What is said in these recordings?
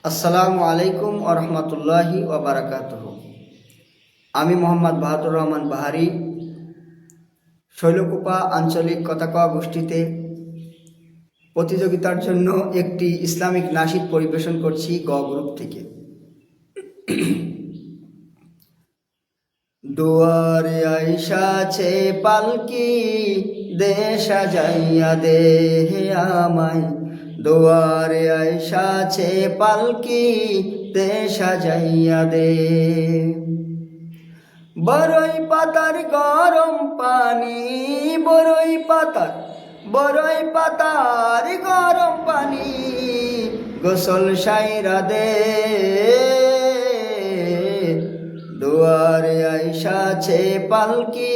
আসসালামু আলাইকুম ওয়া রাহমাতুল্লাহি ওয়া বারাকাতুহু। আমি মোহাম্মদ বাহাদুর রহমান বাহারি শৈলকুপা আঞ্চলিক কথা কওয়া গোষ্ঠীতে প্রতিযোগিতার জন্য একটি ইসলামিক নাশিদ পরিবেশন করছি গ্রুপ থেকে। দুয়ারে আইসাছে পালকি দে সাজাইয়া দে আমায়, দুয়ারে আইসাছে পালকি দে সাজাইয়া দে। বরই পাতার গরম পানি, বরই পাতার গরম পানি গোসল সাইরা দে। দুয়ারে আইসাছে পালকি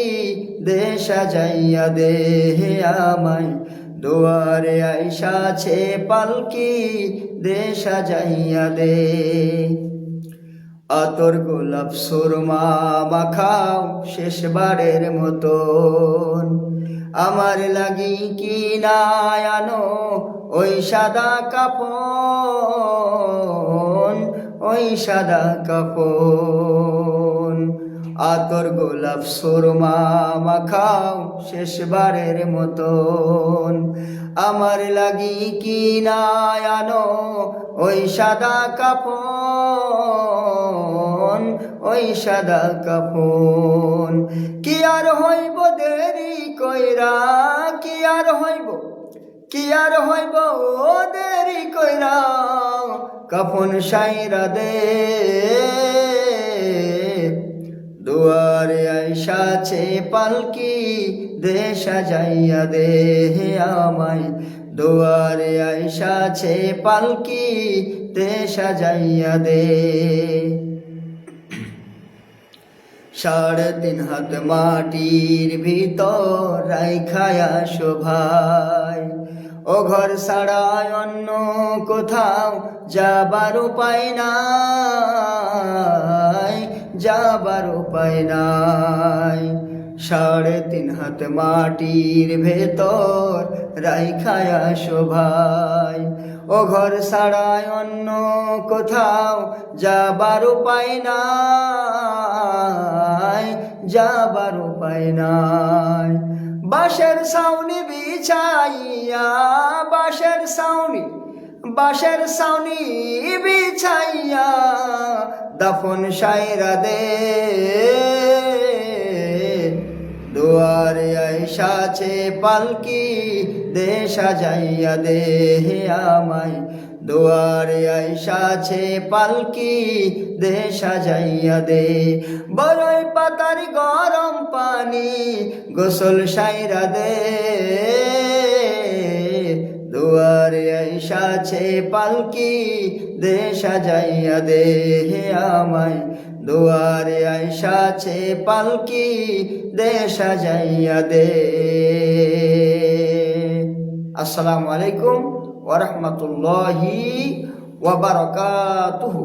দে সাজাইয়া দে আমায়, দুয়ারে আইসাছে পালকি দে সাজাইয়া দে। আতর গোলাপ সুরমা মাখাও শেষবারের মতন, আমার লাগি কি না আনো ওই সাদা কাফন, ওই সাদা কাফন। আতর গোলাপ সুরমা মাখাও শেষবারের মতন, আমার লাগি কি না আনো ওই সাদা কাফন, ওই সাদা কাফন। কি আর হইব দেরি কইরা, কি আর হইব ও দেরি কইরা, কাফন সাইরা দে। দুয়ারে আইসাছে পালকি দে সাজাইয়া দে আমায়, দুয়ারে আইসাছে পালকি দে সাজাইয়া দে। 3.5 হাত মাটির ভিতর রাইখায়া শোভায়, ও ঘর ছাড়া অন্য কোথাও যাবার উপায় নাই, যাবার উপায় নাই। 3.5 হাত মাটির ভেতর রাইখায়া শোভায়, ও ঘর ছাড়া অন্য কোথাও যাবার উপায় নাই, যাবার উপায় নাই। বাঁশের ছাউনি বিছাইয়া, বাঁশের ছাউনি বিছাইয়া দাফন সাইরা দে। দুয়ারে আইসাছে পালকি দে সাজাইয়া দে আমায়, দুয়ারে আইসাছে পালকি দে সাজাইয়া দে। বরই পাতার গরম পানি গোসল সাইরা দে। দুয়ারে আইসাছে পালকি দে সাজাইয়া দে আমায়, দুয়ারে আইসাছে পালকি দে সাজাইয়া দে। আসসালামু আলাইকুম ওয়া রাহমাতুল্লাহি ওয়া বারাকাতুহু।